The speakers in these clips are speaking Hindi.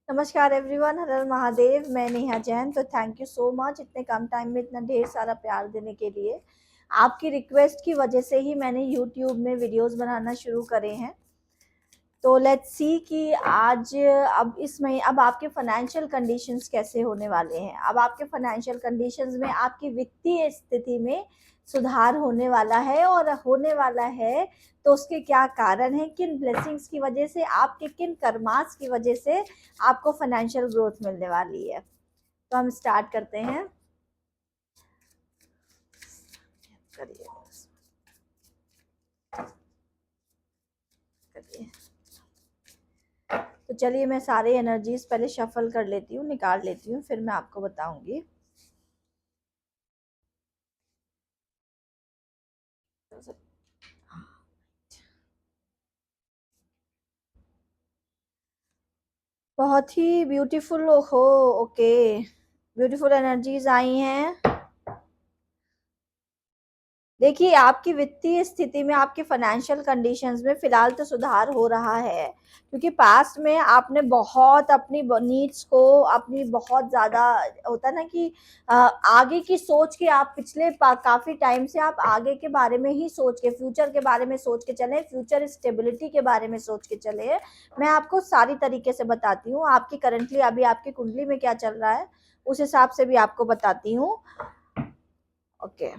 नमस्कार एवरीवन, हर हर महादेव। मैं नेहा जैन। तो थैंक यू सो मच इतने कम टाइम में इतना ढेर सारा प्यार देने के लिए। आपकी रिक्वेस्ट की वजह से ही मैंने यूट्यूब में वीडियोस बनाना शुरू करे हैं। तो लेट्स सी कि आज अब आपके फाइनेंशियल कंडीशंस कैसे होने वाले हैं। अब आपके फाइनेंशियल कंडीशंस में आपकी वित्तीय स्थिति में सुधार होने वाला है, और होने वाला है तो उसके क्या कारण हैं, किन ब्लेसिंग्स की वजह से, आपके किन कर्मास की वजह से आपको फाइनेंशियल ग्रोथ मिलने वाली है। तो हम स्टार्ट करते हैं। करिए करिए। तो चलिए, मैं सारे एनर्जीज पहले शफल कर लेती हूँ, निकाल लेती हूँ, फिर मैं आपको बताऊंगी। बहुत ही ब्यूटीफुल हो। ओके, ब्यूटीफुल एनर्जीज आई हैं। देखिए, आपकी वित्तीय स्थिति में, आपके फाइनेंशियल कंडीशंस में फिलहाल तो सुधार हो रहा है, क्योंकि पास्ट में आपने बहुत अपनी नीड्स को, अपनी बहुत ज़्यादा, होता ना कि आगे की सोच के, आप पिछले काफ़ी टाइम से आप आगे के बारे में ही सोच के, फ्यूचर के बारे में सोच के चले, फ्यूचर स्टेबिलिटी के बारे में सोच के चले। मैं आपको सारी तरीके से बताती हूँ, आपकी करंटली अभी आपकी कुंडली में क्या चल रहा है उस हिसाब से भी आपको बताती हूँ। ओके,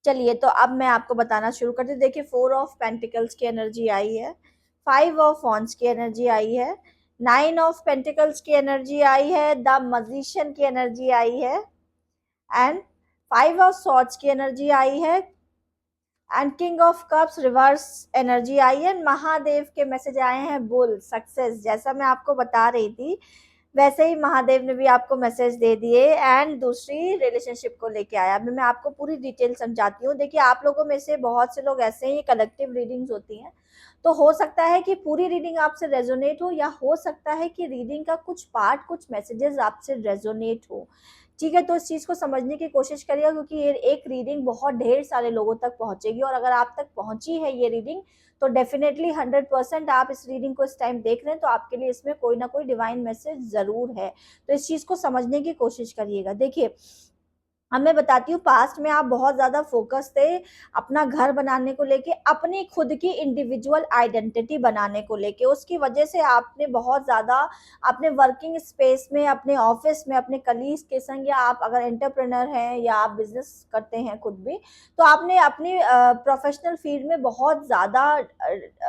चलिए, तो अब मैं आपको बताना शुरू करती हूँ। देखिए, 4 ऑफ पेंटिकल्स की एनर्जी आई है, 5 ऑफ वॉन्ड्स की एनर्जी आई है, 9 ऑफ पेंटिकल्स की एनर्जी आई है, द मजिशियन की एनर्जी आई है, एंड 5 ऑफ सॉर्ड्स की एनर्जी आई है, and king of cups reverse energy आई है। महादेव के मैसेज आए हैं, बुल सक्सेस। जैसा मैं आपको बता रही थी वैसे ही महादेव ने भी आपको मैसेज दे दिए, एंड दूसरी रिलेशनशिप को लेके आया। अभी मैं आपको पूरी डिटेल समझाती हूँ। देखिए, आप लोगों में से बहुत से लोग ऐसे ही, कलेक्टिव रीडिंग्स होती हैं, तो हो सकता है कि पूरी रीडिंग आपसे रेजोनेट हो, या हो सकता है कि रीडिंग का कुछ पार्ट, कुछ मैसेजेस आपसे रेजोनेट हो। ठीक है, तो इस चीज़ को समझने की कोशिश करिए, क्योंकि ये एक रीडिंग बहुत ढेर सारे लोगों तक पहुंचेगी, और अगर आप तक पहुंची है ये रीडिंग, तो डेफिनेटली 100% आप इस रीडिंग को इस टाइम देख रहे हैं, तो आपके लिए इसमें कोई ना कोई डिवाइन मैसेज जरूर है। तो इस चीज़ को समझने की कोशिश करिएगा। देखिए, अब मैं बताती हूँ, पास्ट में आप बहुत ज़्यादा फोकस थे अपना घर बनाने को लेके, अपनी खुद की इंडिविजुअल आइडेंटिटी बनाने को लेके। उसकी वजह से आपने बहुत ज़्यादा अपने वर्किंग स्पेस में, अपने ऑफिस में, अपने कलीग्स के संग, या आप अगर एंटरप्रेनर हैं या आप बिजनेस करते हैं खुद भी, तो आपने अपनी प्रोफेशनल फील्ड में बहुत ज़्यादा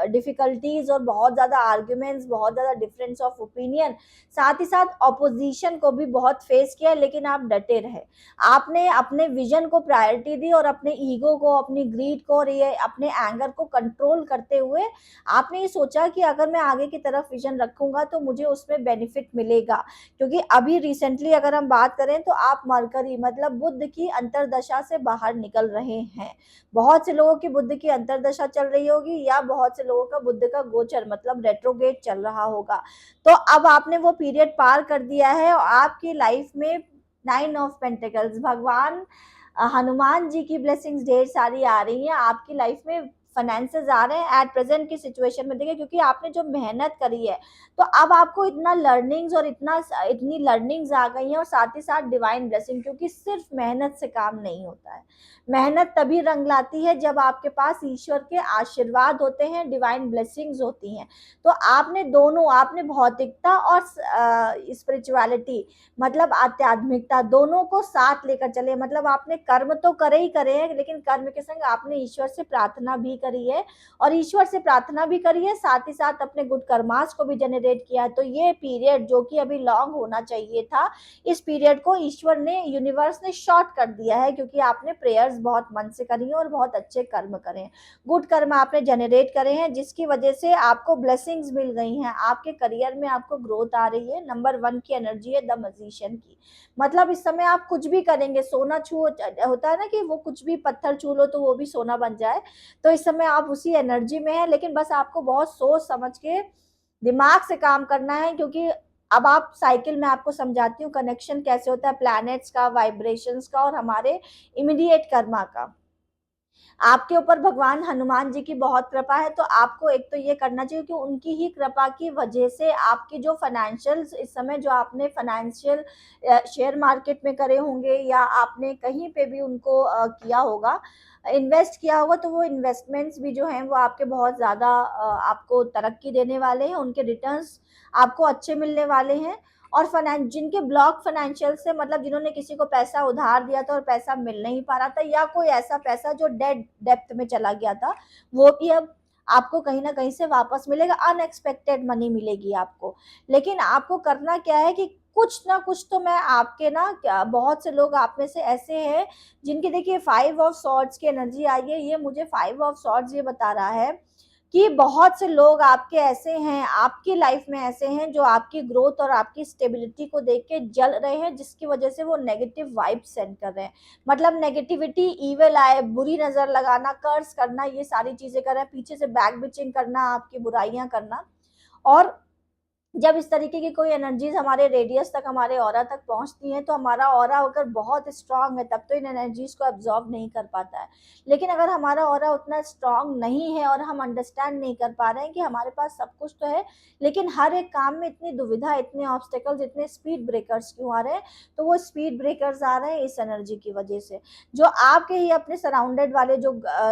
डिफिकल्टीज और बहुत ज़्यादा आर्ग्यूमेंट्स, बहुत ज़्यादा डिफरेंस ऑफ ओपिनियन, साथ ही साथ ऑपोजिशन को भी बहुत फेस किया, लेकिन आप डटे रहे। आपने अपने विजन को प्रायोरिटी दी, और अपने ईगो को, अपनी ग्रीड को, और ये अपने एंगर को कंट्रोल करते हुए आपने ये सोचा कि अगर मैं आगे की तरफ विजन रखूंगा तो मुझे उसमें बेनिफिट मिलेगा। क्योंकि अभी रिसेंटली अगर हम बात करें, तो आप मरकरी मतलब बुध की अंतरदशा से बाहर निकल रहे हैं। बहुत से लोगों की बुध की अंतरदशा चल रही होगी, या बहुत से लोगों का बुध का गोचर मतलब रेट्रोगेट चल रहा होगा। तो अब आपने वो पीरियड पार कर दिया है, और आपकी लाइफ में 9 ऑफ पेंटिकल्स, भगवान हनुमान जी की ब्लेसिंग्स ढेर सारी आ रही हैं आपकी लाइफ में। फाइनेंसेस आ रहे हैं एट प्रेजेंट की सिचुएशन में। देखिए, क्योंकि आपने जो मेहनत करी है, तो अब आपको इतना लर्निंग्स और इतनी लर्निंग्स आ गई हैं, और साथ ही साथ डिवाइन ब्लेसिंग, क्योंकि सिर्फ मेहनत से काम नहीं होता है। मेहनत तभी रंग लाती है जब आपके पास ईश्वर के आशीर्वाद होते हैं, डिवाइन ब्लेसिंग्स होती हैं। तो आपने दोनों, आपने भौतिकता और स्पिरिचुअलिटी मतलब आध्यात्मिकता, दोनों को साथ लेकर चले। मतलब आपने कर्म तो करे ही करे हैं, लेकिन कर्म के संग आपने ईश्वर से प्रार्थना भी करी है, और ईश्वर से प्रार्थना भी करी है, साथ ही साथ अपने गुड कर्मास को भी जनरेट किया है। तो ये पीरियड जो कि अभी लॉन्ग होना चाहिए था, इस पीरियड को ईश्वर ने, यूनिवर्स ने शॉर्ट कर दिया है, क्योंकि आपने प्रेयर्स बहुत मन से करी हैं और बहुत अच्छे कर्म करे हैं, गुड कर्म आपने जनरेट करे हैं, जिसकी वजह से आपको ब्लेसिंग्स मिल गई हैं। आपके करियर में आपको ग्रोथ आ रही है। नंबर 1 की एनर्जी है द मजिशियन की। मतलब इस समय आप कुछ भी करेंगे, सोना छू, होता है ना कि वो कुछ भी पत्थर छू लो तो वो भी सोना बन जाए, तो इस समय आप उसी एनर्जी में है। लेकिन बस आपको बहुत सोच समझ के, दिमाग से काम करना है, क्योंकि अब आप साइकिल में आपको समझाती हूँ कनेक्शन कैसे होता है प्लैनेट्स का, वाइब्रेशंस का, और हमारे इमीडिएट कर्मा का। आपके ऊपर भगवान हनुमान जी की बहुत कृपा है, तो आपको एक तो ये करना चाहिए कि उनकी ही कृपा की वजह से आपकी जो फाइनेंशियल इस समय जो आपने फाइनेंशियल शेयर मार्केट में करे होंगे या आपने कहीं पे भी उनको किया होगा, इन्वेस्ट किया होगा, तो वो इन्वेस्टमेंट्स भी जो हैं वो आपके बहुत ज़्यादा आपको तरक्की देने वाले हैं, उनके रिटर्न्स आपको अच्छे मिलने वाले हैं। और फाइनेंस जिनके ब्लॉक फाइनेंशियल से, मतलब जिन्होंने किसी को पैसा उधार दिया था और पैसा मिल नहीं पा रहा था, या कोई ऐसा पैसा जो डेप्थ में चला गया था, वो भी अब आपको कहीं ना कहीं से वापस मिलेगा, अनएक्सपेक्टेड मनी मिलेगी आपको। लेकिन आपको करना क्या है कि कुछ ना कुछ तो, मैं आपके ना बहुत से लोग आप में से ऐसे हैं जिनकी देखिए 5 ऑफ सॉर्ड्स की एनर्जी आई है, ये मुझे 5 ऑफ सॉर्ड्स ये बता रहा है कि बहुत से लोग आपके ऐसे हैं, आपकी लाइफ में ऐसे हैं जो आपकी ग्रोथ और आपकी स्टेबिलिटी को देख के जल रहे हैं, जिसकी वजह से वो नेगेटिव वाइब सेंड कर रहे हैं। मतलब नेगेटिविटी, इविल आए, बुरी नजर लगाना, कर्स करना, ये सारी चीजें कर रहे हैं, पीछे से बैक बिचिंग करना, आपकी बुराइयां करना। और जब इस तरीके की कोई एनर्जीज हमारे रेडियस तक, हमारे ऑरा तक पहुंचती हैं, तो हमारा ऑरा अगर बहुत स्ट्रांग है तब तो इन एनर्जीज को एब्जॉर्ब नहीं कर पाता है। लेकिन अगर हमारा ऑरा उतना स्ट्रांग नहीं है और हम अंडरस्टैंड नहीं कर पा रहे हैं कि हमारे पास सब कुछ तो है, लेकिन हर एक काम में इतनी दुविधा, इतने ऑब्स्टेकल्स, इतने स्पीड ब्रेकर्स क्यों आ रहे हैं, तो वो स्पीड ब्रेकर्स आ रहे हैं इस एनर्जी की वजह से। जो आपके ही अपने सराउंडेड वाले जो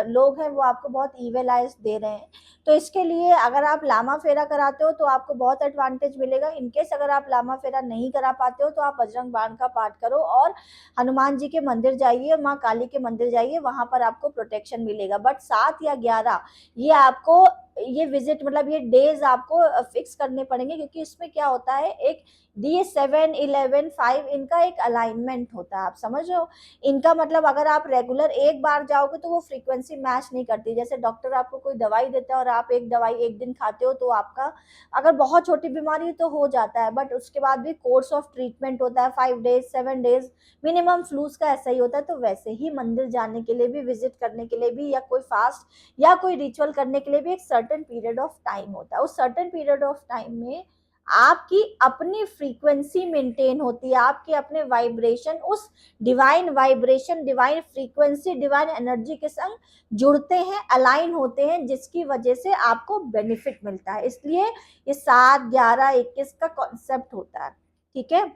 लोग हैं वो आपको बहुत ईविल आइज दे रहे हैं। तो इसके लिए अगर आप लामा फेरा कराते हो तो आपको बहुत एडवांटेज मिलेगा। इनकेस अगर आप लामा फेरा नहीं करा पाते हो तो आप बजरंग बाण का पाठ करो और हनुमान जी के मंदिर जाइए, माँ काली के मंदिर जाइए, वहां पर आपको प्रोटेक्शन मिलेगा। बट 7 या 11 ये आपको, ये विजिट, मतलब ये डेज आपको फिक्स करने पड़ेंगे, क्योंकि इसमें क्या होता है, एक D7, 11, 5 इनका एक अलाइनमेंट होता है, आप समझ रहे हो। इनका मतलब अगर आप रेगुलर एक बार जाओगे तो वो फ्रीक्वेंसी मैच नहीं करती। जैसे डॉक्टर आपको कोई दवाई देता है और आप एक दवाई एक दिन खाते हो तो आपका, अगर बहुत छोटी बीमारी तो हो जाता है, बट उसके बाद भी कोर्स ऑफ ट्रीटमेंट होता है, 5 डेज 7 डेज मिनिमम। फ्लूज का ऐसा ही होता है। तो वैसे ही मंदिर जाने के लिए भी, विजिट करने के लिए भी, या कोई फास्ट या कोई रिचुअल करने के लिए भी एक सर्टेन पीरियड ऑफ टाइम होता है। उस सर्टेन पीरियड ऑफ टाइम में आपकी अपनी फ्रीक्वेंसी मेंटेन होती है, आपके अपने वाइब्रेशन उस divine vibration, divine frequency, divine energy के संग जुड़ते हैं, अलाइन होते हैं, जिसकी वजह से आपको बेनिफिट मिलता है। इसलिए ये 7, 11, 21 का कॉन्सेप्ट होता है। ठीक है।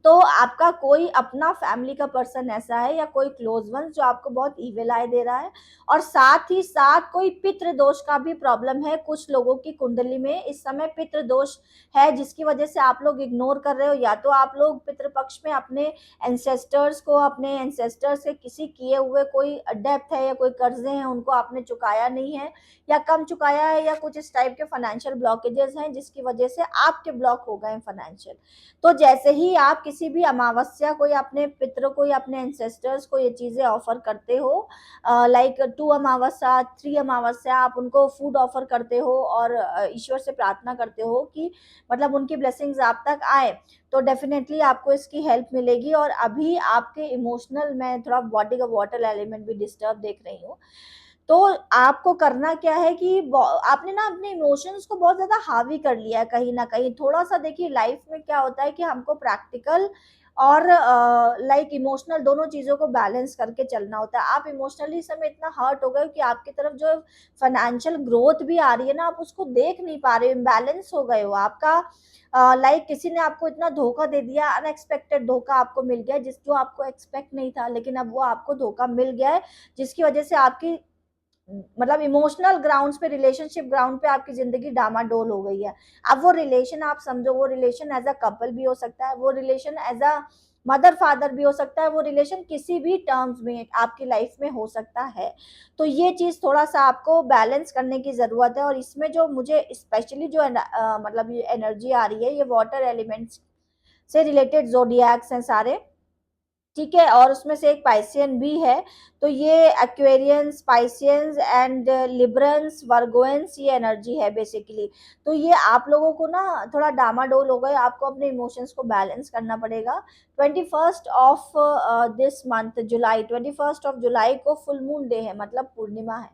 तो आपका कोई अपना फैमिली का पर्सन ऐसा है या कोई क्लोज वन जो आपको बहुत ईविल आय दे रहा है, और साथ ही साथ कोई पितृ दोष का भी प्रॉब्लम है कुछ लोगों की कुंडली में। इस समय पितृ दोष है जिसकी वजह से आप लोग इग्नोर कर रहे हो, या तो आप लोग पितृपक्ष में अपने एंसेस्टर्स को, अपने एंसेस्टर्स से किसी किए हुए कोई डेप्थ है या कोई कर्जे हैं उनको आपने चुकाया नहीं है, या कम चुकाया है, या कुछ इस टाइप के फाइनेंशियल ब्लॉकेजेस हैं जिसकी वजह से आपके ब्लॉक हो गए फाइनेंशियल। तो जैसे ही आप किसी भी अमावस्या को या अपने पितरों को या अपने एंसेस्टर्स को ये चीजें ऑफर करते हो, लाइक 2 अमावस्या 3 अमावस्या, आप उनको फूड ऑफर करते हो और ईश्वर से प्रार्थना करते हो कि मतलब उनकी ब्लेसिंग्स आप तक आए, तो डेफिनेटली आपको इसकी हेल्प मिलेगी। और अभी आपके इमोशनल, मैं थोड़ा बॉडी का वाटर एलिमेंट भी डिस्टर्ब देख रही हूँ, तो आपको करना क्या है कि आपने ना अपने इमोशंस को बहुत ज्यादा हावी कर लिया है कहीं ना कहीं। थोड़ा सा देखिए, लाइफ में क्या होता है कि हमको प्रैक्टिकल और लाइक इमोशनल दोनों चीजों को बैलेंस करके चलना होता है। आप इमोशनली इस समय इतना हर्ट हो गए कि आपकी तरफ जो फाइनेंशियल ग्रोथ भी आ रही है ना, आप उसको देख नहीं पा रहे हो, इम्बैलेंस हो गए हो आपका। लाइक किसी ने आपको इतना धोखा दे दिया, अनएक्सपेक्टेड धोखा आपको मिल गया, जिस जो आपको एक्सपेक्ट नहीं था, लेकिन अब वो आपको धोखा मिल गया है, जिसकी वजह से आपकी मतलब इमोशनल ग्राउंड्स पे, रिलेशनशिप ग्राउंड पे आपकी जिंदगी डामाडोल हो गई है। अब वो रिलेशन आप समझो, वो रिलेशन एज अ कपल भी हो सकता है, वो relation as a mother father भी हो सकता है, वो रिलेशन किसी भी टर्म्स में आपकी लाइफ में हो सकता है। तो ये चीज थोड़ा सा आपको बैलेंस करने की जरूरत है। और इसमें जो मुझे स्पेशली जो मतलब ये एनर्जी आ रही है, ये वाटर एलिमेंट्स से रिलेटेड जोडियक्स हैं सारे। ठीक है। और उसमें से एक पाइसियन भी है। तो ये एक्वेरियंस, पाइसियंस एंड लिब्रंस, वर्गोएंस, ये एनर्जी है बेसिकली। तो ये आप लोगों को ना थोड़ा डामाडोल हो गए, आपको अपने इमोशंस को बैलेंस करना पड़ेगा। 21 of this month July, 21 of July को फुल मून डे है, मतलब पूर्णिमा है।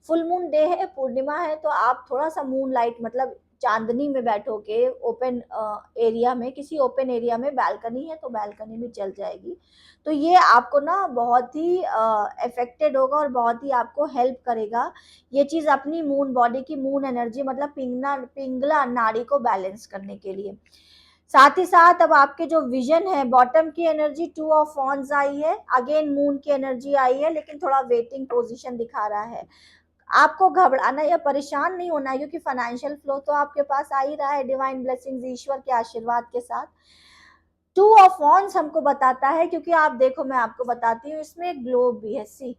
फुल मून डे है, पूर्णिमा है, तो आप थोड़ा सा मून लाइट, मतलब चांदनी में बैठो के ओपन एरिया में, किसी ओपन एरिया में बैल्कनी है तो बैल्कनी में चल जाएगी। तो ये आपको ना बहुत ही इफेक्टेड होगा और बहुत ही आपको हेल्प करेगा ये चीज अपनी मून बॉडी की मून एनर्जी मतलब पिंगला नाड़ी को बैलेंस करने के लिए। साथ ही साथ अब आपके जो विजन है, बॉटम की एनर्जी 2 ऑफ वॉन्ड्स आई है, अगेन मून की एनर्जी आई है, लेकिन थोड़ा वेटिंग पोजीशन दिखा रहा है। आपको घबराना या परेशान नहीं होना है क्योंकि फाइनेंशियल फ्लो तो आपके पास आ ही रहा है डिवाइन ब्लेसिंग्स, ईश्वर के आशीर्वाद के साथ। 2 ऑफ वॉन्ड्स हमको बताता है, क्योंकि आप देखो मैं आपको बताती हूँ, इसमें एक ग्लोब भी है, सी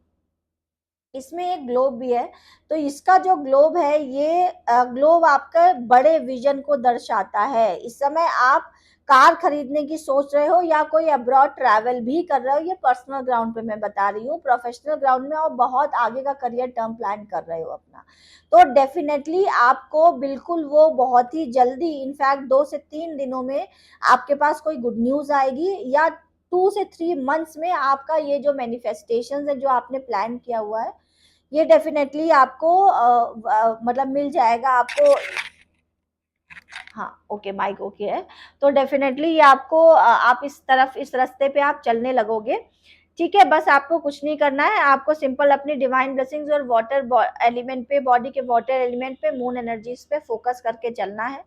इसमें एक ग्लोब भी है। तो इसका जो ग्लोब है, ये ग्लोब आपका बड़े विजन को दर्शाता है। इस समय आप कार खरीदने की सोच रहे हो या कोई अब्रॉड ट्रैवल भी कर रहे हो, ये पर्सनल ग्राउंड पे मैं बता रही हूँ। प्रोफेशनल ग्राउंड में और बहुत आगे का करियर टर्म प्लान कर रहे हो अपना, तो डेफिनेटली आपको बिल्कुल वो बहुत ही जल्दी, इनफैक्ट 2 से 3 दिनों में आपके पास कोई गुड न्यूज आएगी, या 2 से 3 मंथ्स में आपका ये जो मैनिफेस्टेशन है जो आपने प्लान किया हुआ है, ये डेफिनेटली आपको मतलब मिल जाएगा आपको। हाँ ओके, माइक ओके है। तो डेफिनेटली ये आपको आप इस तरफ, इस रास्ते पे आप चलने लगोगे। ठीक है, बस आपको कुछ नहीं करना है, आपको सिंपल अपनी डिवाइन ब्लेसिंग्स और वाटर एलिमेंट पे, बॉडी के वाटर एलिमेंट पे, मून एनर्जीज पे फोकस करके चलना है।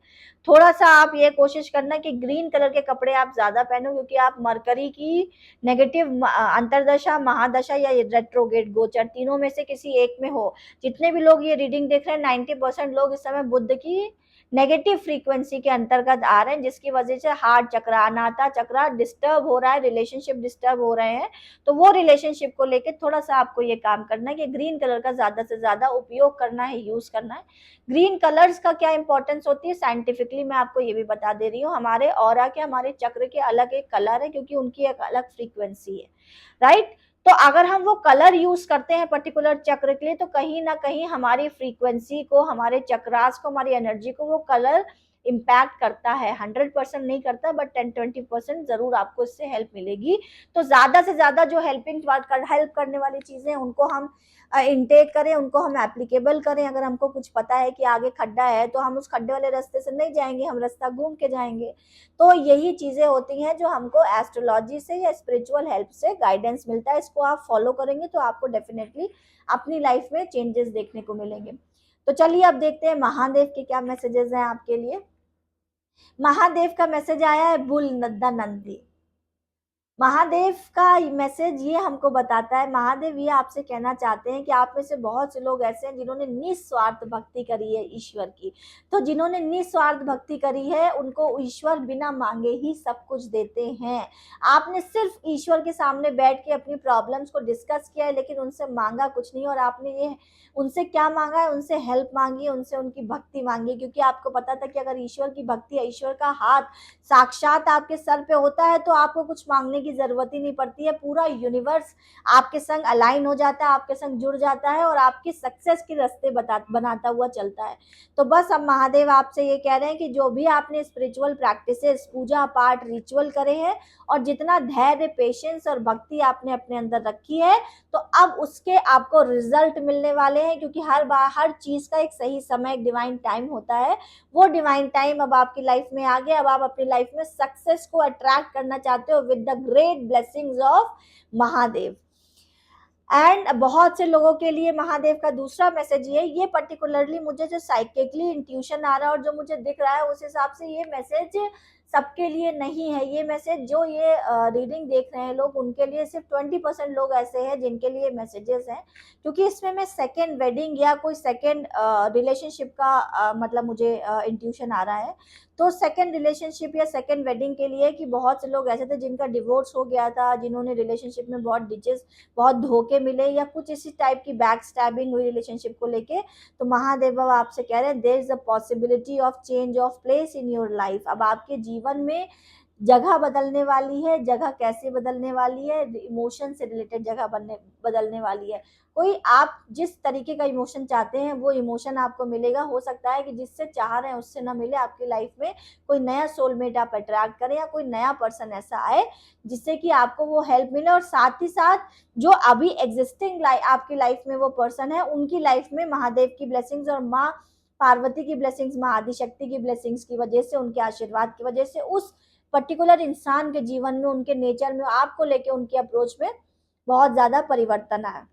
थोड़ा सा आप ये कोशिश करना कि ग्रीन कलर के कपड़े आप ज्यादा पहनो, क्योंकि आप मरकरी की नेगेटिव अंतरदशा, महादशा या रेट्रोगेट गोचर, तीनों में से किसी एक में हो। जितने भी लोग ये रीडिंग देख रहे हैं, 90% लोग इस समय बुध की नेगेटिव फ्रीक्वेंसी के अंतर्गत आ रहे हैं, जिसकी वजह से हार्ट चक्र, अनाहता चक्र डिस्टर्ब हो रहा है, रिलेशनशिप डिस्टर्ब हो रहे हैं। तो वो रिलेशनशिप को लेके थोड़ा सा आपको ये काम करना है कि ग्रीन कलर का ज्यादा से ज्यादा उपयोग करना है, यूज करना है। ग्रीन कलर्स का क्या इंपॉर्टेंस होती है, साइंटिफिकली मैं आपको ये भी बता दे रही हूँ, हमारे ऑरा के, हमारे चक्र के अलग एक कलर है, क्योंकि उनकी एक अलग फ्रीक्वेंसी है, राइट। तो अगर हम वो कलर यूज करते हैं पर्टिकुलर चक्र के लिए, तो कहीं ना कहीं हमारी फ्रीक्वेंसी को, हमारे चक्रास को, हमारी एनर्जी को वो कलर इम्पैक्ट करता है। 100% नहीं करता, बट 10-20% जरूर आपको इससे हेल्प मिलेगी। तो ज्यादा से ज्यादा जो हेल्प करने वाली चीजें उनको हम इनटेक करें, उनको हम एप्लीकेबल करें। अगर हमको कुछ पता है कि आगे खड्डा है, तो हम उस खड्डे वाले रास्ते से नहीं जाएंगे, हम रास्ता घूम के जाएंगे। तो यही चीजें होती हैं जो हमको एस्ट्रोलॉजी से या स्पिरिचुअल हेल्प से गाइडेंस मिलता है। इसको आप फॉलो करेंगे तो आपको डेफिनेटली अपनी लाइफ में चेंजेस देखने को मिलेंगे। तो चलिए अब देखते हैं महादेव के क्या मैसेजेस हैं आपके लिए। महादेव का मैसेज आया है बुल द नंदी। महादेव का मैसेज ये हमको बताता है, महादेव ये आपसे कहना चाहते हैं कि आप में से बहुत से लोग ऐसे हैं जिन्होंने निस्वार्थ भक्ति करी है ईश्वर की। तो जिन्होंने निस्वार्थ भक्ति करी है, उनको ईश्वर बिना मांगे ही सब कुछ देते हैं। आपने सिर्फ ईश्वर के सामने बैठ के अपनी प्रॉब्लम्स को डिस्कस किया है, लेकिन उनसे मांगा कुछ नहीं। और आपने ये उनसे क्या मांगा है, उनसे हेल्प मांगी है, उनसे उनकी भक्ति मांगी, क्योंकि आपको पता था कि अगर ईश्वर की भक्ति, ईश्वर का हाथ साक्षात आपके सर पे होता है, तो आपको कुछ मांगने की जरूरत ही नहीं पड़ती है। पूरा यूनिवर्स आपके संग अलाइन हो जाता है, आपके संग जुड़ जाता है और आपकी सक्सेस के रास्ते बनाता हुआ चलता है। तो बस अब महादेव आपसे ये कह रहे हैं कि जो भी आपने स्पिरिचुअल प्रैक्टिसेस, पूजा पाठ, रिचुअल करे हैं, और जितना धैर्य, पेशेंस और भक्ति आपने अपने अंदर रखी है, तो अब उसके आपको रिजल्ट मिलने वाले हैं। क्योंकि हर चीज का एक सही समय, एक डिवाइन टाइम होता है। वो डिवाइन टाइम अब आपकी लाइफ में आ गया। अब आप अपनी लाइफ में सक्सेस को अट्रैक्ट करना चाहते हो with the great blessings of Mahadev. And बहुत से लोगों के लिए महादेव का दूसरा मैसेज ये पर्टिकुलरली मुझे जो साइकिकली इंट्यूशन आ रहा है और जो मुझे दिख रहा है, उस हिसाब से ये मैसेज सबके लिए नहीं है। ये मैसेज जो ये रीडिंग देख रहे हैं लोग, उनके लिए सिर्फ 20% लोग ऐसे हैं जिनके लिए मैसेजेस हैं। क्योंकि इसमें मैं सेकेंड वेडिंग या कोई सेकेंड रिलेशनशिप का मतलब मुझे इंट्यूशन आ रहा है। तो सेकेंड रिलेशनशिप या सेकेंड वेडिंग के लिए, कि बहुत से लोग ऐसे थे जिनका डिवोर्स हो गया था, जिन्होंने रिलेशनशिप में बहुत डिचेस, बहुत धोखे मिले, या कुछ इसी टाइप की बैक स्टैबिंग हुई रिलेशनशिप को लेके। तो महादेव बाबा आपसे कह रहे हैं, there is a possibility of change of place in your life. अब आपके जीवन में जगह बदलने वाली है। जगह कैसे बदलने वाली है, इमोशन से रिलेटेड जगह बदलने वाली है। कोई आप जिस तरीके का इमोशन चाहते हैं वो इमोशन आपको मिलेगा। हो सकता है कि जिससे चाह रहे हैं उससे ना मिले, आपकी लाइफ में कोई नया सोलमेट आप अट्रैक्ट करें, या कोई नया पर्सन ऐसा आए जिससे कि आपको वो हेल्प मिले। और साथ ही साथ जो अभी एग्जिस्टिंग आपकी लाइफ में वो पर्सन है, उनकी लाइफ में महादेव की ब्लेसिंग्स और माँ पार्वती की ब्लेसिंग्स, माँ आदिशक्ति की ब्लेसिंग्स की वजह से, उनके आशीर्वाद की वजह से उस पर्टिकुलर इंसान के जीवन में, उनके नेचर में, आपको लेके उनके अप्रोच में बहुत ज्यादा परिवर्तन आया।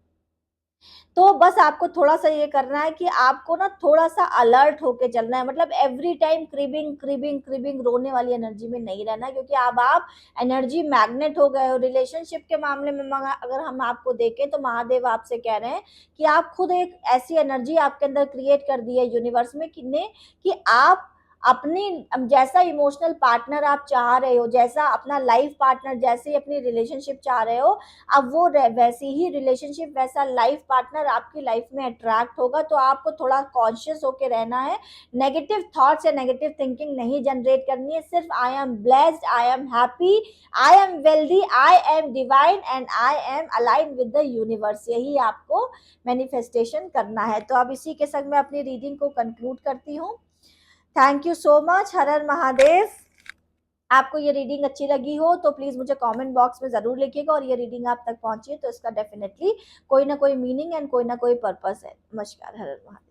तो बस आपको थोड़ा सा ये करना है कि आपको ना थोड़ा सा अलर्ट होके चलना है, मतलब every time cribbing cribbing cribbing रोने वाली एनर्जी में नहीं रहना, क्योंकि अब आप एनर्जी मैग्नेट हो गए हो। रिलेशनशिप के मामले में अगर हम आपको देखें तो महादेव आपसे कह रहे हैं कि आप खुद एक ऐसी एनर्जी आपके अंदर क्रिएट कर दी है यूनिवर्स में कि आप अपनी जैसा इमोशनल पार्टनर आप चाह रहे हो, जैसा अपना लाइफ पार्टनर, जैसे अपनी रिलेशनशिप चाह रहे हो, अब वो वैसी ही रिलेशनशिप, वैसा लाइफ पार्टनर आपकी लाइफ में अट्रैक्ट होगा। तो आपको थोड़ा कॉन्शियस होके रहना है, नेगेटिव थॉट्स या नेगेटिव थिंकिंग नहीं जनरेट करनी है। सिर्फ I am blessed, I am happy, I am wealthy, I am divine and I am align with the universe, यही आपको मैनिफेस्टेशन करना है। तो अब इसी के संग मैं अपनी रीडिंग को कंक्लूड करती हूँ। Thank you so much. हर हर महादेव। आपको ये रीडिंग अच्छी लगी हो तो प्लीज मुझे कमेंट बॉक्स में जरूर लिखिएगा, और ये रीडिंग आप तक पहुंची है तो इसका डेफिनेटली कोई ना कोई मीनिंग एंड कोई ना कोई पर्पस है। नमस्कार। हर हर महादेव।